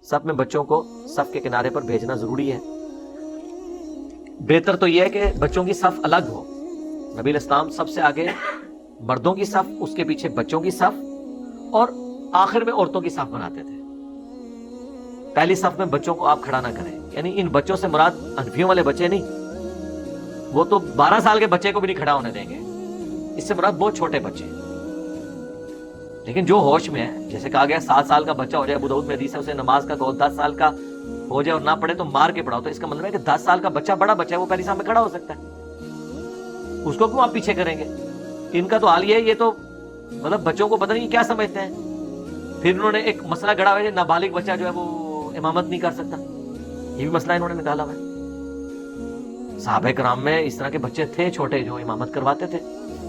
صف میں بچوں کو صف کے کنارے پر بھیجنا ضروری ہے. بہتر تو یہ ہے کہ بچوں کی صف الگ ہو. نبی علیہ السلام سب سے آگے مردوں کی صف، اس کے پیچھے بچوں کی صف، اور آخر میں عورتوں کی صف بناتے تھے. پہلی صف میں بچوں کو آپ کھڑا نہ کریں. یعنی ان بچوں سے مراد حنفیوں والے بچے نہیں، وہ تو 12 سال کے بچے کو بھی نہیں کھڑا ہونے دیں گے. اس سے مراد بہت چھوٹے بچے. لیکن جو ہوش میں ہے، جیسے کہا گیا 7 سال کا بچہ ہو جائے، ابو داؤد میں حدیث ہے، اسے نماز کا کہو 10 سال کا ہو جائے اور نہ پڑھے تو مار کے پڑھاؤ. تو اس کا مطلب ہے کہ 10 سال کا بچہ بڑا بچہ ہے، وہ پہلی صف میں کھڑا ہو سکتا ہے. اس کو کیوں آپ پیچھے کریں گے؟ ان کا تو حال یہ ہے، یہ تو مطلب بچوں کو پتہ نہیں کیا سمجھتے ہیں. پھر انہوں نے ایک مسئلہ گڑا ہوا ہے، نابالغ بچہ جو ہے وہ امامت نہیں کر سکتا. یہ بھی مسئلہ انہوں نے نکالا ہوا ہے. صحابہ کرام میں اس طرح کے بچے تھے چھوٹے جو امامت کرواتے تھے.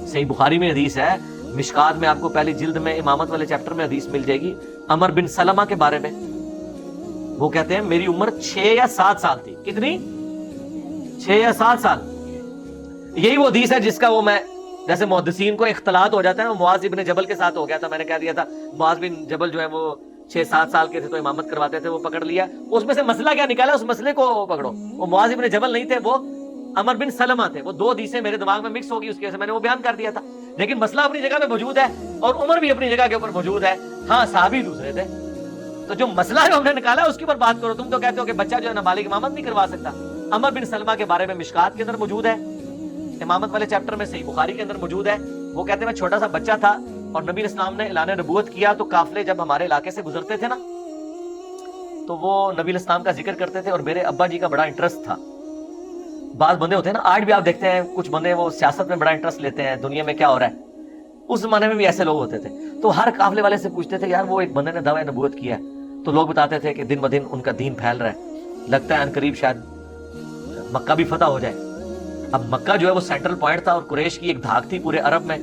صحیح بخاری میں حدیث ہے، مشکات میں آپ کو پہلی جلد میں امامت والے چیپٹر میں حدیث مل جائے گی عمر بن سلمہ کے بارے میں. وہ کہتے ہیں میری عمر 6 یا 7 سال تھی. کتنی؟ 6 یا 7 سال. یہی وہ حدیث ہے جس کا وہ میں جیسے محدثین کو اختلاط ہو جاتا ہے، وہ معاذ ابن جبل کے ساتھ ہو گیا تھا. میں نے کہہ دیا تھا معاذ بن جبل جو ہے وہ 6-7 سال کے تھے تو امامت کرواتے تھے، وہ پکڑ لیا. اس میں سے مسئلہ کیا نکالا، اس مسئلے کو پکڑو. وہ معاذ ابن جبل نہیں تھے، وہ عمر بن سلمہ تھے. وہ 2 حدیثیں میرے دماغ میں مکس ہوگی، اس کی وجہ سے میں نے وہ بیان کر دیا تھا. لیکن مسئلہ اپنی جگہ پہ موجود ہے اور عمر بھی اپنی جگہ کے اوپر موجود ہے. ہاں صحابی دوسرے تھے. تو جو مسئلہ جو ہم نے نکالا اس کے اوپر بات کرو. تم تو کہتے ہو کہ بچہ جو ہے نابالغ امامت نہیں کروا سکتا. عمر بن سلمہ کے بارے میں مشکات کے اندر موجود ہے، امامت والے چیپٹر میں صحیح بخاری کے اندر موجود ہے. وہ کہتے ہیں میں چھوٹا سا بچہ تھا اور نبی علیہ السلام نے اعلان نبوت کیا تو قافلے جب ہمارے علاقے سے گزرتے تھے نا تو وہ نبی علیہ السلام کا ذکر کرتے تھے اور میرے ابا جی کا بڑا انٹرسٹ تھا. بعض بندے ہوتے ہیں نا، آج بھی آپ دیکھتے ہیں کچھ بندے وہ سیاست میں بڑا انٹرسٹ لیتے ہیں، دنیا میں کیا ہو رہا ہے. اس زمانے میں بھی ایسے لوگ ہوتے تھے. تو ہر قافلے والے سے پوچھتے تھے یار وہ ایک بندے نے دعویٰ نبوت کیا ہے. تو لوگ بتاتے تھے کہ دن بدن ان کا دین پھیل رہا ہے، لگتا ہے ان قریب شاید مکہ بھی فتح ہو جائے. اب مکہ جو ہے وہ سینٹرل پوائنٹ تھا اور قریش کی ایک دھاک تھی پورے عرب میں.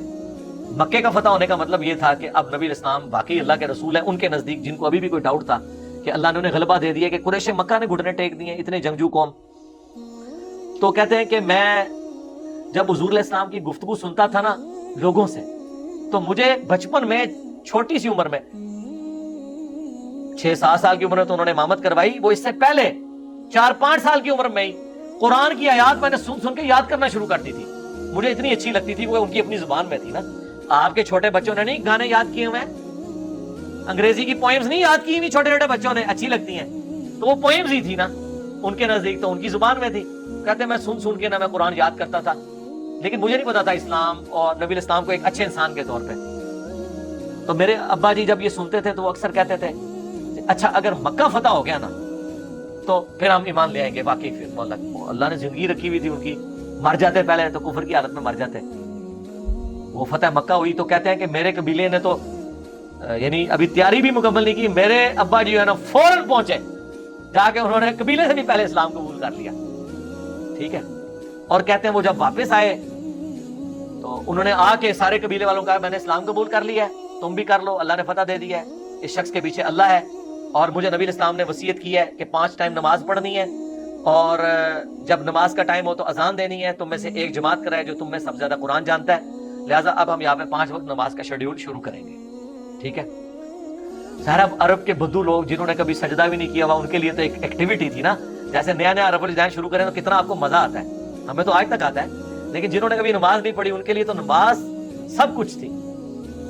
مکے کا فتح ہونے کا مطلب یہ تھا کہ اب نبی علیہ السلام باقی اللہ کے رسول ہیں. ان کے نزدیک جن کو ابھی بھی کوئی ڈاؤٹ تھا کہ اللہ نے انہیں غلبہ دے دیا، کہ قریش مکہ نے گھٹنے ٹیک دیے، اتنے جنگجو قوم. تو کہتے ہیں کہ میں جب حضور علیہ السلام کی گفتگو سنتا تھا نا لوگوں سے، تو مجھے بچپن میں چھوٹی سی عمر میں 6-7 سال کی عمر میں تو انہوں نے امامت کروائی. وہ اس سے پہلے 4-5 سال کی عمر میں ہی قرآن کی آیات میں نے سن کے یاد کرنا شروع کرتی تھی. مجھے اتنی اچھی لگتی تھی، وہ ان کی اپنی زبان میں تھی نا. آپ کے چھوٹے بچوں نے نہیں گانے یاد کیے ہوئے، انگریزی کی پوئمز نہیں یاد کی ہوئی چھوٹے چھوٹے بچوں نے، اچھی لگتی ہیں تو وہ پوئمز ہی تھی نا ان کے نزدیک، تو ان کی زبان میں تھی. کہتے میں سن کے نا میں قرآن یاد کرتا تھا، لیکن مجھے نہیں پتا تھا اسلام اور نبی علیہ السلام کو ایک اچھے انسان کے طور پہ. تو میرے ابا جی جب یہ سنتے تھے تو وہ اکثر کہتے تھے اچھا اگر مکہ فتح ہو گیا نا تو پھر ہم ایمان لے آئیں گے. واقعی پھر اللہ نے زندگی رکھی ہوئی تھی ان کی، مر جاتے پہلے تو کفر کی حالت میں مر جاتے. وہ فتح مکہ ہوئی تو کہتے ہیں کہ میرے قبیلے نے تو یعنی ابھی تیاری بھی مکمل نہیں کی، میرے ابا جی ہے نا فوراً پہنچے، جا کے انہوں نے قبیلے سے بھی پہلے اسلام قبول کر لیا. ٹھیک ہے. اور کہتے ہیں وہ جب واپس آئے تو انہوں نے آ کے سارے قبیلے والوں کا میں نے اسلام قبول کر لیا ہے، تم بھی کر لو، اللہ نے فتح دے دیا ہے، اس شخص کے پیچھے اللہ ہے. اور مجھے نبی علیہ السلام نے وصیت کی ہے کہ 5 ٹائم نماز پڑھنی ہے اور جب نماز کا ٹائم ہو تو اذان دینی ہے. تم میں سے ایک جماعت کرائے جو تم میں سب سے زیادہ قرآن جانتا ہے. لہٰذا اب ہم یہاں پہ 5 وقت نماز کا شیڈیول شروع کریں گے. ٹھیک ہے. ظاہر اب عرب کے بدو لوگ جنہوں نے کبھی سجدہ بھی نہیں کیا ہوا ان کے لیے تو ایک ایکٹیویٹی تھی نا. جیسے نیا رب الجزائن شروع کریں تو کتنا آپ کو مزہ آتا ہے، ہمیں تو آج تک آتا ہے. لیکن جنہوں نے کبھی نماز نہیں پڑھی ان کے لیے تو نماز سب کچھ تھی.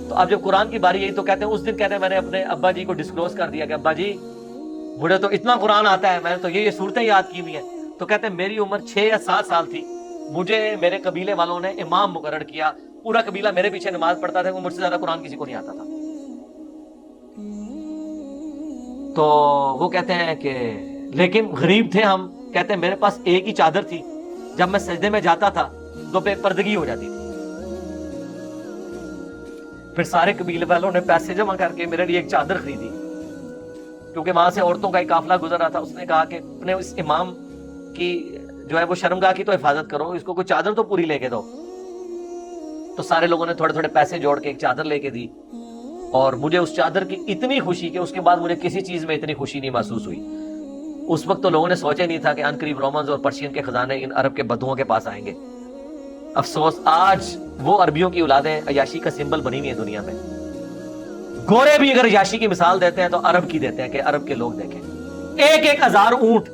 تو اب جب قرآن کی باری آئی تو کہتے ہیں اس دن کہتے ہیں میں نے اپنے ابا جی کو ڈسکلوز کر دیا کہ ابا جی مجھے تو اتنا قرآن آتا ہے، میں نے تو یہ صورتیں یاد کی ہوئی ہیں. تو کہتے ہیں میری عمر 6 یا 7 سال تھی، مجھے میرے قبیلے والوں نے امام مقرر کیا، پورا قبیلہ میرے پیچھے نماز پڑھتا تھا، مجھ سے زیادہ قرآن کسی کو نہیں آتا تھا. تو وہ کہتے ہیں کہ لیکن غریب تھے ہم. کہتے ہیں میرے پاس ایک ہی چادر تھی، جب میں سجدے میں جاتا تھا تو بے پردگی ہو جاتی تھی. پھر سارے قبیلے والوں نے پیسے جمع کر کے میرے لیے ایک چادر خریدی، کیونکہ وہاں سے عورتوں کا ایک قافلہ گزر رہا تھا. اس نے کہا کہ اپنے اس امام کی جو ہے وہ شرمگاہ کی تو حفاظت کرو، اس کو کوئی چادر تو پوری لے کے دو. تو سارے لوگوں نے تھوڑے تھوڑے پیسے جوڑ کے ایک چادر لے کے دی اور مجھے اس چادر کی اتنی خوشی کہ اس کے بعد مجھے کسی چیز میں اتنی خوشی نہیں محسوس ہوئی. اس وقت تو لوگوں نے سوچا نہیں تھا کہ ان قریب رومنز اور پرشین کے خزانے ان عرب کے بدوؤں کے پاس آئیں گے. افسوس آج وہ عربیوں کی اولادیں عیاشی کا سمبل بنی ہوئی ہیں دنیا میں. گورے بھی اگر عیاشی کی مثال دیتے ہیں تو عرب کی دیتے ہیں کہ عرب کے لوگ دیکھیں ایک 1000 اونٹ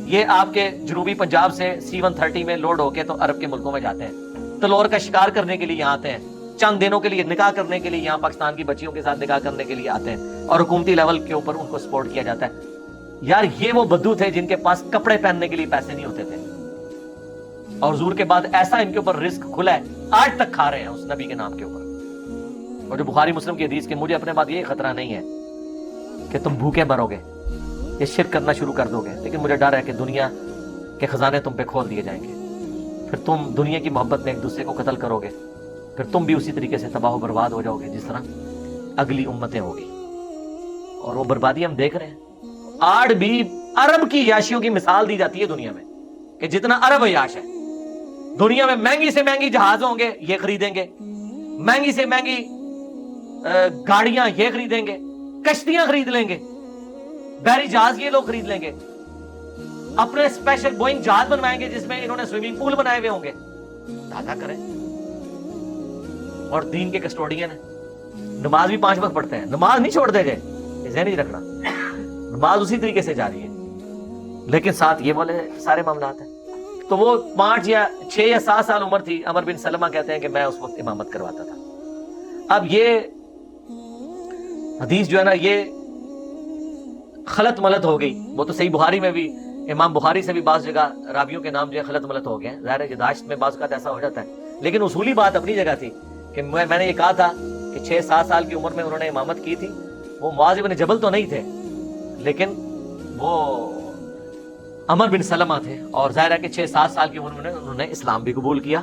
یہ آپ کے جنوبی پنجاب سے C-130 میں لوڈ ہو کے تو عرب کے ملکوں میں جاتے ہیں، تلور کا شکار کرنے کے لیے یہاں آتے ہیں، چند دنوں کے لیے نکاح کرنے کے لیے یہاں پاکستان کی بچیوں کے ساتھ نکاح کرنے کے لیے آتے ہیں، اور حکومتی لیول کے اوپر ان کو سپورٹ کیا جاتا ہے۔ یار یہ وہ بدو تھے جن کے پاس کپڑے پہننے کے لیے پیسے نہیں ہوتے تھے، اور حضور کے بعد ایسا ان کے اوپر رزق کھلا ہے، آج تک کھا رہے ہیں اس نبی کے نام کے اوپر۔ اور جو بخاری مسلم کی حدیث کہ مجھے اپنے بعد یہ خطرہ نہیں ہے کہ تم بھوکے مرو گے، یہ شرک کرنا شروع کر دو گے، لیکن مجھے ڈر ہے کہ دنیا کے خزانے تم پہ کھول دیے جائیں گے، پھر تم دنیا کی محبت میں ایک دوسرے کو قتل کرو گے، پھر تم بھی اسی طریقے سے تباہ و برباد ہو جاؤ گے جس طرح اگلی امتیں ہوگی۔ اور وہ بربادی ہم دیکھ رہے ہیں۔ آج بھی عرب کی عیاشیوں کی مثال دی جاتی ہے دنیا میں کہ جتنا عرب عیاش ہے، دنیا میں مہنگی سے مہنگی جہاز ہوں گے یہ خریدیں گے، مہنگی سے مہنگی گاڑیاں یہ خریدیں گے، کشتیاں خرید لیں گے، بحری جہاز یہ لوگ خرید لیں گے، اپنے اسپیشل بوئنگ جہاز بنوائیں گے جس میں انہوں نے سوئمنگ پول بنائے ہوئے ہوں گے۔ دادا کریں۔ اور دین کے کسٹوڈین ہیں، نماز بھی 5 وقت پڑھتے ہیں، نماز نہیں چھوڑ دے گئے، یہ ذہن نہیں رکھنا، نماز اسی طریقے سے جاری ہے، لیکن ساتھ یہ بولے سارے معاملات ہیں۔ تو وہ 5 یا 6 یا 7 سال عمر تھی، عمر بن سلمہ کہتے ہیں کہ میں اس وقت امامت کرواتا تھا۔ اب یہ حدیث جو ہے نا یہ خلط ملط ہو گئی، وہ تو صحیح بخاری میں بھی، امام بخاری سے بھی بعض جگہ راویوں کے نام جو ہے خلط ملط ہو گئے ہیں، ظاہر ہے یاداشت میں بعض اوقات ایسا ہو جاتا ہے، لیکن اصولی بات اپنی جگہ تھی کہ میں نے یہ کہا تھا کہ 6-7 سال کی عمر میں انہوں نے امامت کی تھی۔ وہ معاذ بن جبل تو نہیں تھے، لیکن وہ عمر بن سلمہ تھے، اور ظاہر ہے کہ 6-7 سال کی عمر میں انہوں نے اسلام بھی قبول کیا۔